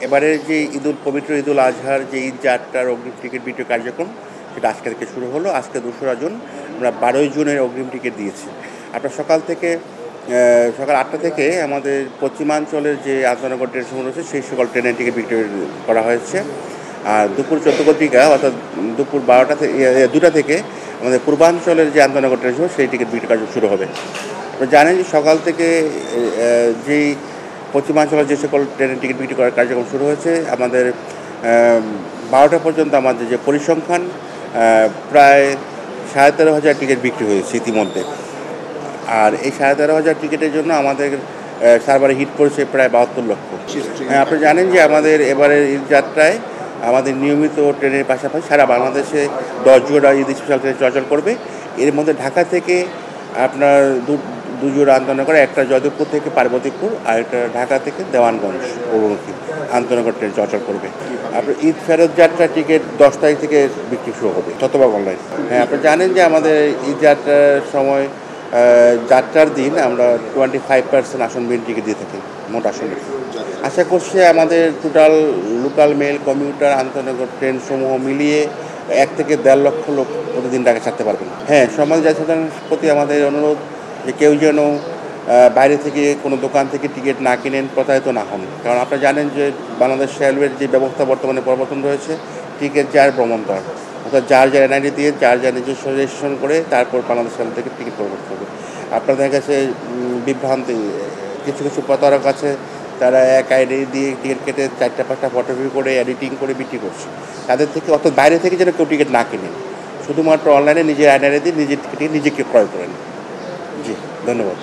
এবারের যে পবিত্র ঈদুল আজহার যে ঈদ যাত্রার অগ্রিম টিকিট বিক্রির কার্যক্রম সেটা আজকে থেকে শুরু হলো। আজকে 2রা জুন, আমরা 12ই জুনের অগ্রিম টিকিট দিয়েছি। আপনার সকাল 8টা থেকে আমাদের পশ্চিমাঞ্চলের যে আন্তনগর ট্রেন সমূহ রয়েছে সেই সকল ট্রেনের টিকিট বিক্রি করা হয়েছে। আর দুপুর 14 ঘটিকা অর্থাৎ দুপুর 12টা থেকে 2টা থেকে আমাদের পূর্বাঞ্চলের যে আন্তনগর ট্রেন সমূহ সেই টিকিট বিক্রি কার্য শুরু হবে। আপনারা জানেন যে সকাল থেকে যেই পশ্চিমাঞ্চলের যে সকল ট্রেনের টিকিট বিক্রি করার কার্যক্রম শুরু হয়েছে, আমাদের 12টা পর্যন্ত আমাদের যে পরিসংখ্যান প্রায় 13,500 টিকিট বিক্রি হয়েছে ইতিমধ্যে। আর এই 13,500 টিকিটের জন্য আমাদের সার্ভারে হিট পড়েছে প্রায় 72 লক্ষ। আপনি জানেন যে আমাদের এবারের ঈদ যাত্রায় আমাদের নিয়মিত ট্রেনের পাশাপাশি সারা বাংলাদেশে 10 জোড়া ঈদ স্পেশাল ট্রেন চলাচল করবে। এর মধ্যে ঢাকা থেকে আপনার দু জোড়া আন্তনগর, একটা জয়দেবপুর থেকে পার্বতীপুর, আর একটা ঢাকা থেকে দেওয়ানগঞ্জ অভিমুখী আন্তনগর ট্রেন চলাচল করবে। আপনার ঈদ ফেরত যাত্রার টিকিট 10 তারিখ থেকে বিক্রি শুরু হবে, শতভাগ অনলাইন। হ্যাঁ, আপনি জানেন যে আমাদের ঈদ যাত্রার সময় যাত্রার দিন আমরা 25% আসন বিহীন টিকিট দিয়ে থাকি মোট আসনের। আশা করছি আমাদের টোটাল লোকাল মেল, কমিউটার, আন্তনগর ট্রেন সমূহ মিলিয়ে 1 থেকে 1.5 লক্ষ লোক প্রতিদিন ঢাকা ছাড়তে পারবেন। হ্যাঁ, সমাজ জনসাধারণের প্রতি আমাদের অনুরোধ যে কেউ যেন বাইরে থেকে কোনো দোকান থেকে টিকিট না কিনেন, প্রতারিত না হন। কারণ আপনারা জানেন যে বাংলাদেশ রেলওয়ের যে ব্যবস্থা বর্তমানে প্রবর্তন রয়েছে, টিকিট যার ভ্রমণধর, অর্থাৎ যার এনআইডি দিয়ে যার নিজস্ব রেজিস্ট্রেশন করে তারপর বাংলাদেশ রেল থেকে টিকিট পরিবর্তন হবে। আপনাদের কাছে বিভ্রান্তি, কিছু প্রতারক আছে, তারা এক আইডি দিয়ে টিকিট কেটে 4টা-5টা ফটোকপি করে এডিটিং করে বিক্রি করছে। তাদের থেকে অর্থাৎ বাইরে থেকে যেন কেউ টিকিট না কিনে, শুধুমাত্র অনলাইনে নিজের আইডি দিয়ে নিজের টিকিট নিজেকে ক্রয় করেন। জি, ধন্যবাদ।